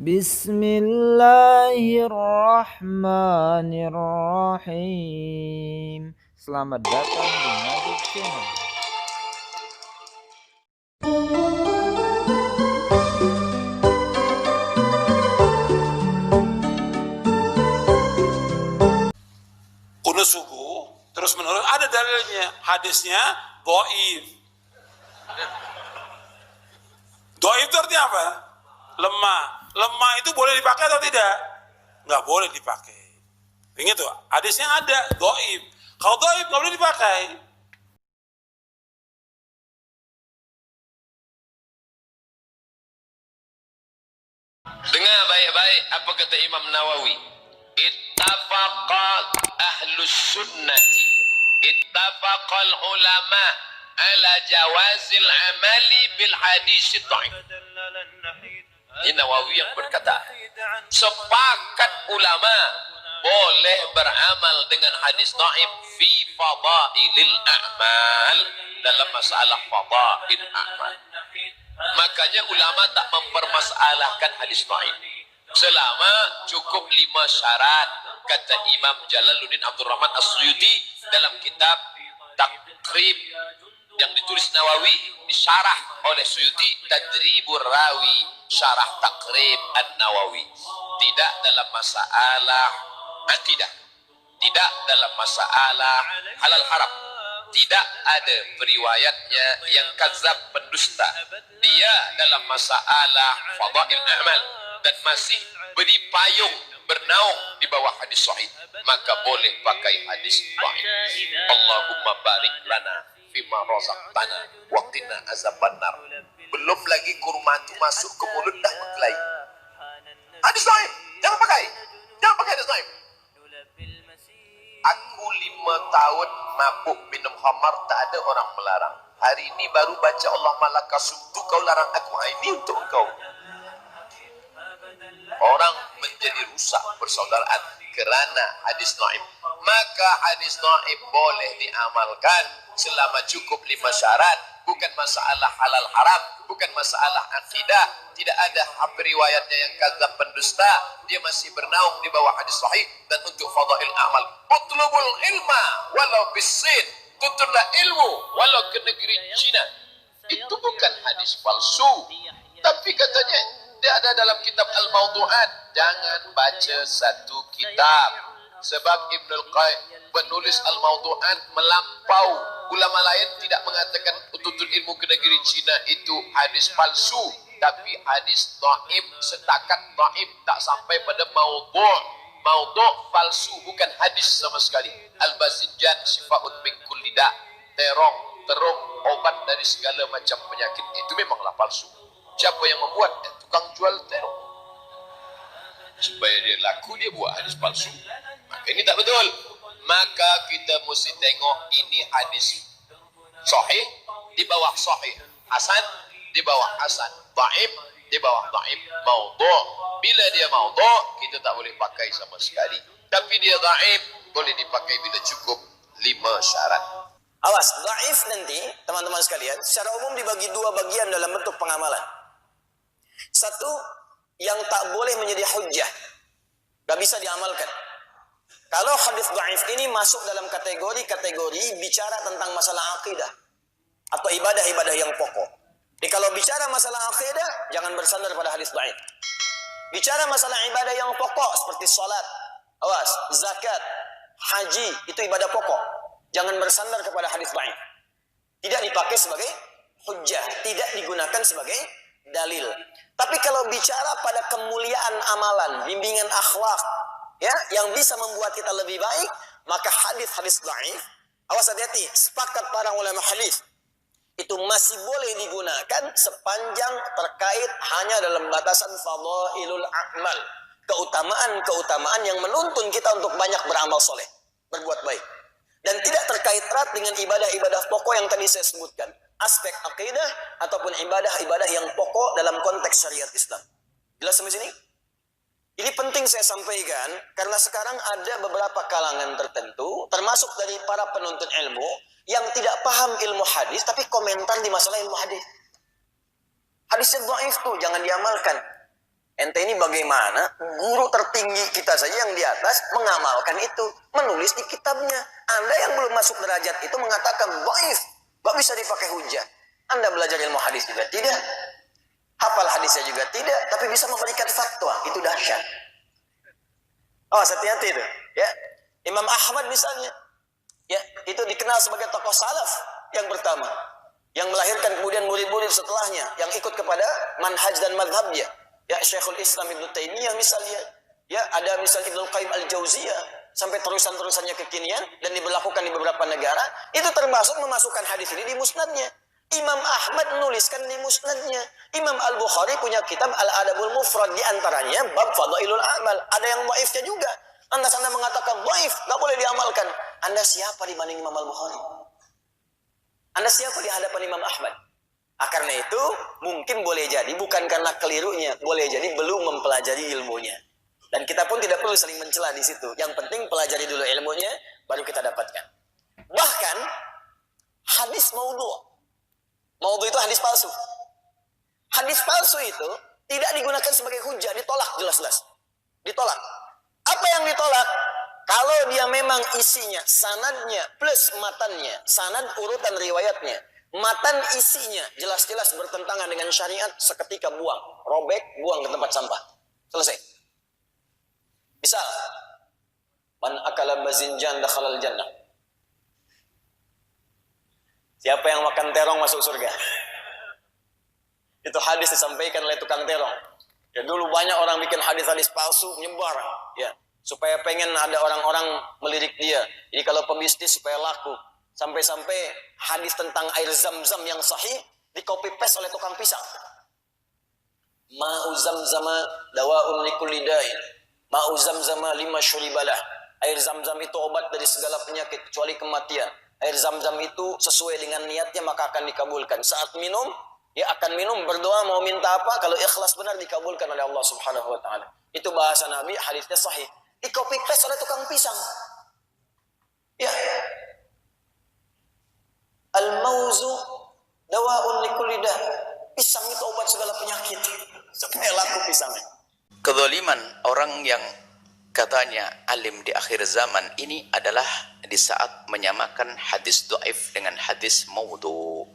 Bismillahirrahmanirrahim. Selamat datang di Najib Channel. Kunut subuh terus menerus ada dalilnya, hadisnya dhaif. Dhaif itu artinya apa? Lemah. Lemah itu boleh dipakai atau tidak? Nggak boleh dipakai. Ingat tuh, hadisnya ada dhaif. Kalau dhaif nggak boleh dipakai. Dengar baik-baik apa kata Imam Nawawi. Ittafaqat ahlus sunnati, ittafaqal ulama ala jawazil amali bil hadis dhaif. Ini Nawawi yang berkata, sepakat ulama boleh beramal dengan hadis dhaif fi fadailil a'mal, dalam masalah fadail a'mal. Makanya ulama tak mempermasalahkan hadis dhaif selama cukup 5 syarat, kata Imam Jalaluddin Abdul Rahman As-Suyuti dalam kitab Takrib yang ditulis Nawawi, disyarah oleh Suyuti, Tadribur Rawi, syarah Takrib An-Nawawi. Tidak dalam masalah akidah, tidak dalam masalah halal haram, tidak ada periwayatnya yang kadzab pendusta. Dia dalam masalah fadail amal dan masih beri payung bernaung di bawah hadis sahih, maka boleh pakai hadis sahih. Allahumma barik lana fima razaqtana wa qina azabannar. Belum lagi kurma itu masuk ke mulut dah berkelahi. Hadis sahih jangan pakai, jangan pakai hadis sahih. Aku 5 tahun mabuk minum khamar, tak ada orang melarang. Hari ini baru baca Allah malaka sumtu, kau larang aku. Ini untuk engkau. Orang menjadi rusak persaudaraan kerana hadis dhaif. Maka hadis dhaif boleh diamalkan selama cukup 5 syarat. Bukan masalah halal haram, bukan masalah akidah. Tidak ada riwayatnya yang kadzab pendusta. Dia masih bernaung di bawah hadis sahih. Dan untuk fadail amal, utlubul ilma walau bisin, tuntutlah ilmu walau ke negeri Cina. Itu bukan hadis palsu, tapi katanya dia ada dalam kitab Al-Mawdu'at. Jangan baca satu kitab, sebab Ibnul Qayyim penulis Al-Mawdu'at melampau. Ulama lain tidak mengatakan tuntut ilmu ke negeri Cina itu hadis palsu, tapi hadis dhaif, setakat dhaif, tak sampai pada maudhu'. Maudhu' palsu, bukan hadis sama sekali. Al-Bazinjan syifaun min kulli da', terong obat dari segala macam penyakit, itu memanglah palsu. Siapa yang membuat? Tukang jual terong. Supaya dia laku, dia buat hadis palsu. Maka ini tak betul. Maka kita mesti tengok ini hadis sahih, di bawah sahih, hasan di bawah hasan, dhaif di bawah dhaif, maudhu'. Bila dia maudhu', kita tak boleh pakai sama sekali. Tapi dia dhaif, boleh dipakai bila cukup 5 syarat. Awas, dhaif nanti teman-teman sekalian secara umum dibagi 2 bagian dalam bentuk pengamalan. Satu, yang tak boleh menjadi hujjah, gak bisa diamalkan. Kalau hadis dhaif ini masuk dalam kategori bicara tentang masalah akidah atau ibadah-ibadah yang pokok. Jadi kalau bicara masalah akidah, jangan bersandar pada hadis dhaif. Bicara masalah ibadah yang pokok seperti salat, awas, zakat, haji, itu ibadah pokok. Jangan bersandar kepada hadis dhaif. Tidak dipakai sebagai hujjah, tidak digunakan sebagai dalil. Tapi kalau bicara pada kemuliaan amalan, bimbingan akhlak, ya, yang bisa membuat kita lebih baik, maka hadis-hadis dhaif, awas hati-hati, sepakat para ulama hadis, itu masih boleh digunakan sepanjang terkait hanya dalam batasan fadailul a'mal, keutamaan-keutamaan yang menuntun kita untuk banyak beramal soleh, berbuat baik, dan tidak terkait erat dengan ibadah-ibadah pokok yang tadi saya sebutkan, aspek akidah ataupun ibadah-ibadah yang pokok dalam konteks syariat Islam. Jelas sampai sini? Ini penting saya sampaikan karena sekarang ada beberapa kalangan tertentu, termasuk dari para penuntut ilmu, yang tidak paham ilmu hadis tapi komentar di masalah ilmu hadis. Hadisnya dhaif tuh, jangan diamalkan. Ente ini bagaimana guru tertinggi kita saja yang di atas mengamalkan itu, menulis di kitabnya. Anda yang belum masuk derajat itu mengatakan dhaif, gak bisa dipakai hujah. Anda belajar ilmu hadis juga tidak, hafal hadisnya juga tidak, tapi bisa memberikan fatwa, itu dahsyat. Oh, hati-hati itu, ya. Imam Ahmad misalnya, ya, itu dikenal sebagai tokoh salaf yang pertama, yang melahirkan kemudian murid-murid setelahnya yang ikut kepada manhaj dan madhabnya. Ya, Syekhul Islam Ibnu Taimiyah misalnya, ya, ada misalnya Ibnu Qayyim Al-Jauziyah, sampai terusan-terusannya kekinian dan diberlakukan di beberapa negara, itu termasuk memasukkan hadis ini di musnadnya. Imam Ahmad menuliskan di musnadnya. Imam Al-Bukhari punya kitab Al-Adabul Mufrad, di antaranya bab Fadailul Amal. Ada yang dhaifnya juga. Anda mengatakan dhaif, nggak boleh diamalkan. Anda siapa dibanding Imam Al-Bukhari? Anda siapa di hadapan Imam Ahmad? Karena itu mungkin boleh jadi bukan karena kelirunya, boleh jadi belum mempelajari ilmunya. Dan kita pun tidak perlu saling mencela di situ. Yang penting pelajari dulu ilmunya, baru kita dapatkan. Bahkan hadis maudhu. Maudhu itu hadis palsu. Hadis palsu itu tidak digunakan sebagai hujah, ditolak jelas-jelas. Ditolak. Apa yang ditolak? Kalau dia memang isinya, sanadnya plus matannya, sanad urutan riwayatnya, matan isinya jelas-jelas bertentangan dengan syariat, seketika buang, robek, buang ke tempat sampah. Selesai. Misal, man akala bazinjan dakhalal jannah. Siapa yang makan terong masuk surga? Itu hadis disampaikan oleh tukang terong. Ya, dulu banyak orang bikin hadis-hadis palsu nyebar, ya, supaya pengen ada orang-orang melirik dia. Jadi kalau pebisnis supaya laku. Sampai-sampai hadis tentang air zam-zam yang sahih di copy paste oleh tukang pisang. Ma'u zamzama dawa'un likulli da'in. Ma'u zamzama lima syuribalah. Air zam-zam itu obat dari segala penyakit kecuali kematian. Air zam-zam itu sesuai dengan niatnya maka akan dikabulkan. Saat minum, ya akan minum, berdoa mau minta apa, kalau ikhlas benar dikabulkan oleh Allah Subhanahu wa taala. Itu bahasa Nabi, hadisnya sahih. Di copy paste oleh tukang pisang. Ya. Al-mauzu dawa'un likulli da'. Pisang itu obat segala penyakit. Supaya laku pisangnya. Kezaliman orang yang katanya alim di akhir zaman ini adalah di saat menyamakan hadis dhaif dengan hadis maudhu.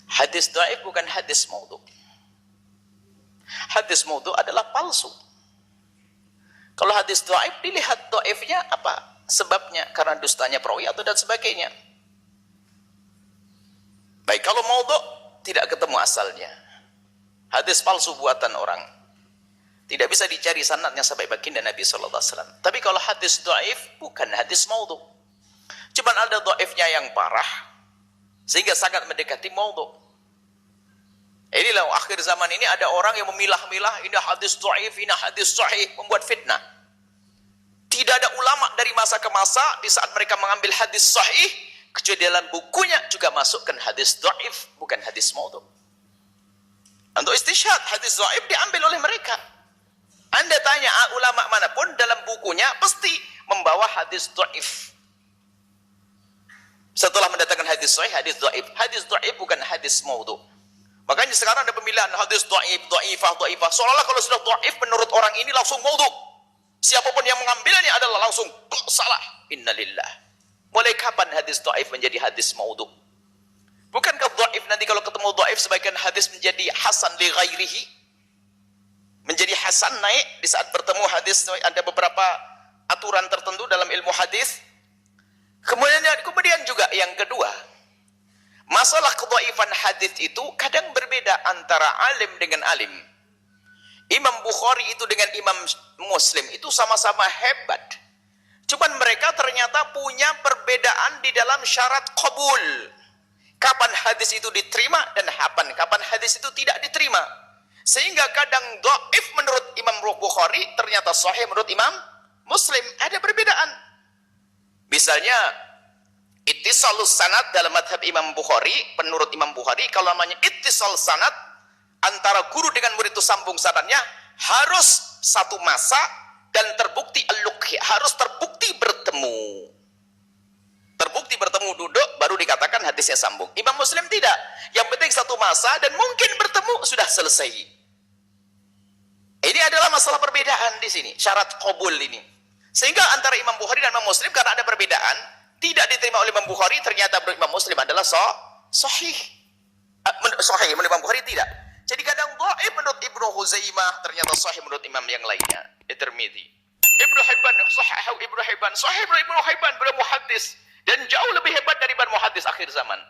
Hadis dhaif bukan hadis maudhu. Hadis maudhu adalah palsu. Kalau hadis dhaif dilihat dhaifnya apa sebabnya, karena dustanya perawi atau dan sebagainya. Baik, kalau maudhu tidak ketemu asalnya. Hadis palsu buatan orang. Tidak bisa dicari sanadnya sampai baginda Nabi sallallahu alaihi wasallam. Tapi kalau hadis dhaif bukan hadis maudhu. Cuman ada dhaifnya yang parah sehingga sangat mendekati maudhu. Inilah akhir zaman ini ada orang yang memilah-milah, ini hadis dhaif, ini hadis sahih, membuat fitnah. Tidak ada ulama dari masa ke masa di saat mereka mengambil hadis sahih, kecuali dalam bukunya juga masukkan hadis dhaif, bukan hadis maudhu. Untuk istishhad, hadis dhaif diambil oleh mereka. Anda tanya ulama manapun dalam bukunya pasti membawa hadis dhaif. Setelah mendatangkan hadis sahih, hadis dhaif. Hadis dhaif bukan hadis maudhu. Makanya sekarang ada pemilihan hadis dhaif, dhaifah, dhaifah. Seolah-olah kalau sudah dhaif menurut orang ini langsung maudhu. Siapapun yang mengambilnya adalah langsung salah. Innalillah. Mulai kapan hadis dhaif menjadi hadis maudhu? Bukankah dhaif nanti kalau ketemu dhaif sebagian hadis menjadi hasan li ghairihi? Menjadi hasan naik di saat bertemu hadis. Ada beberapa aturan tertentu dalam ilmu hadis. Kemudian juga yang kedua, masalah kedhaifan hadis itu kadang berbeda antara alim dengan alim. Imam Bukhari itu dengan Imam Muslim itu sama-sama hebat. Cuman mereka ternyata punya perbedaan di dalam syarat qabul. Kapan hadis itu diterima dan kapan hadis itu tidak diterima. Sehingga kadang dhaif menurut Imam Bukhari ternyata sahih menurut Imam Muslim. Ada perbedaan. Misalnya ittisalus sanad dalam madhab Imam Bukhari, penurut Imam Bukhari kalau namanya ittisal sanad antara guru dengan murid itu sambung sanadnya harus satu masa dan terbukti al-luqhi, harus terbukti bertemu. Terbukti bertemu duduk baru dikatakan hadisnya sambung. Imam Muslim tidak. Yang penting satu masa dan mungkin bertemu sudah selesai. masalah perbedaan di sini, syarat qabul ini. Sehingga antara Imam Bukhari dan Imam Muslim karena ada perbedaan, tidak diterima oleh Imam Bukhari, ternyata menurut Imam Muslim adalah sahih. Sahih menurut Imam Bukhari tidak. Jadi kadang dhaif menurut Ibnu Huzaimah, ternyata sahih menurut imam yang lainnya. At-Tirmidzi. Ibnu Hibban sahahu Ibnu Hibban, sahih menurut Ibnu Hibban, beliau muhaddis dan jauh lebih hebat daripada muhaddis akhir zaman.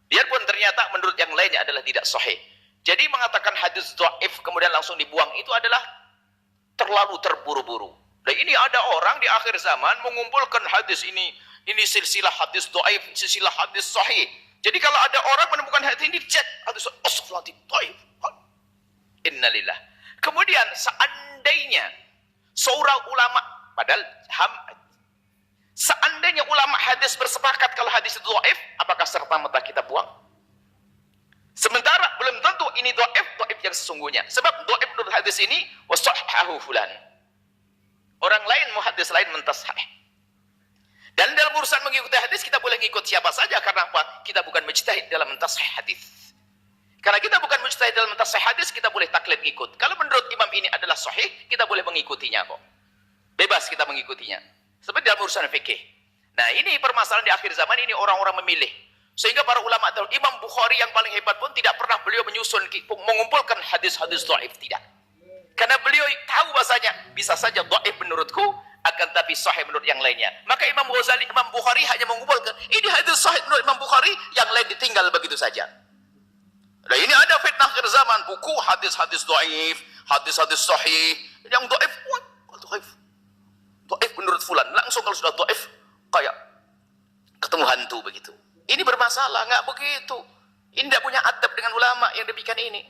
Biarpun ternyata menurut yang lainnya adalah tidak sahih. Jadi mengatakan hadis dhaif kemudian langsung dibuang itu adalah terlalu terburu-buru. Dan ini ada orang di akhir zaman mengumpulkan hadis ini silsilah hadis dhaif, silsilah hadis sahih. Jadi kalau ada orang menemukan hadis ini cek hadis dhaif. Innalillah. Kemudian seandainya seorang ulama padahal seandainya ulama hadis bersepakat kalau hadis itu dhaif, apakah serta-merta kita buang? Sementara belum tentu ini dhaif yang sesungguhnya. Sebab dhaif menurut hadis ini wasahhahu fulan. Orang lain muhaddis lain mentashih. Dan dalam urusan mengikuti hadis kita boleh ngikut siapa saja karena apa? Kita bukan mujtahid dalam mentashih hadis. Karena kita bukan mujtahid dalam mentashih hadis, kita boleh taklid ngikut. Kalau menurut imam ini adalah sahih, kita boleh mengikutinya kok. Bebas kita mengikutinya. Seperti dalam urusan fikih. Nah, ini permasalahan di akhir zaman ini orang-orang memilih. Sehingga para ulama tahu Imam Bukhari yang paling hebat pun tidak pernah beliau menyusun mengumpulkan hadis-hadis dhaif, tidak. Karena beliau tahu bahasanya bisa saja dhaif menurutku akan tapi sahih menurut yang lainnya. Maka Imam Bukhari hanya mengumpulkan ini hadis sahih menurut Imam Bukhari, yang lain ditinggal begitu saja. Nah, ini ada fitnah akhir zaman, buku hadis-hadis dhaif, hadis-hadis sahih, yang dhaif, dhaif menurut fulan. Langsung kalau sudah dhaif kayak ketemu hantu begitu. Ini bermasalah, nggak begitu. Ini tidak punya adab dengan ulama yang demikian ini.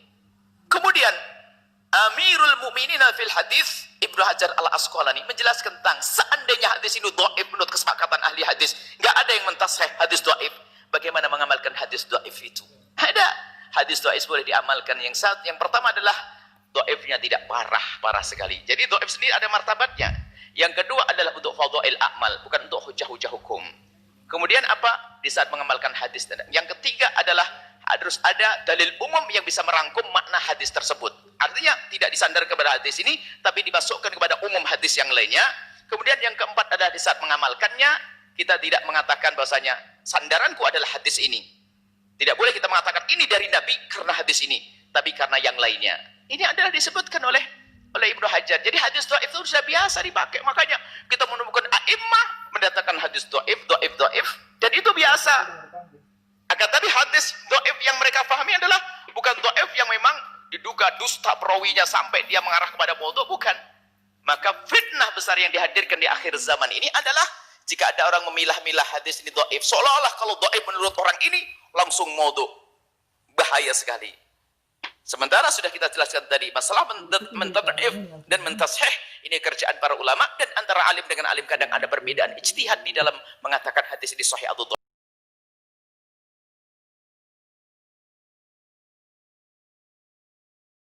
Kemudian Amirul Mukminin fil hadis Ibnu Hajar Al-Asqalani menjelaskan tentang seandainya hadis ini dhaif menurut kesepakatan ahli hadis, nggak ada yang mentashih hadis dhaif. Bagaimana mengamalkan hadis dhaif itu? Ada hadis dhaif boleh diamalkan. Yang pertama adalah dhaifnya tidak parah sekali. Jadi dhaif sendiri ada martabatnya. Yang kedua adalah untuk fadhail amal, bukan untuk hujah-hujah hukum. Kemudian apa? Di saat mengamalkan hadis. Yang ketiga adalah harus ada dalil umum yang bisa merangkum makna hadis tersebut. Artinya tidak disandar kepada hadis ini, tapi dimasukkan kepada umum hadis yang lainnya. Kemudian yang keempat adalah di saat mengamalkannya, kita tidak mengatakan bahasanya sandaranku adalah hadis ini. Tidak boleh kita mengatakan ini dari Nabi karena hadis ini, tapi karena yang lainnya. Ini adalah disebutkan oleh Ibnu Hajar. Jadi hadis dhaif itu sudah biasa dipakai. Makanya kita menemukan a'immah mendatangkan hadis dhaif, dan itu biasa. Akan tapi hadis dhaif yang mereka pahami adalah bukan dhaif yang memang diduga dusta perawinya sampai dia mengarah kepada maudhu, bukan. Maka fitnah besar yang dihadirkan di akhir zaman ini adalah jika ada orang memilah-milah hadis ini dhaif, seolah-olah kalau dhaif menurut orang ini langsung maudhu. Bahaya sekali. Sementara sudah kita jelaskan tadi masalah mentad'if dan mentashih ini kerjaan para ulama, dan antara alim dengan alim kadang ada perbedaan ijtihad di dalam mengatakan hadis ini sahih atau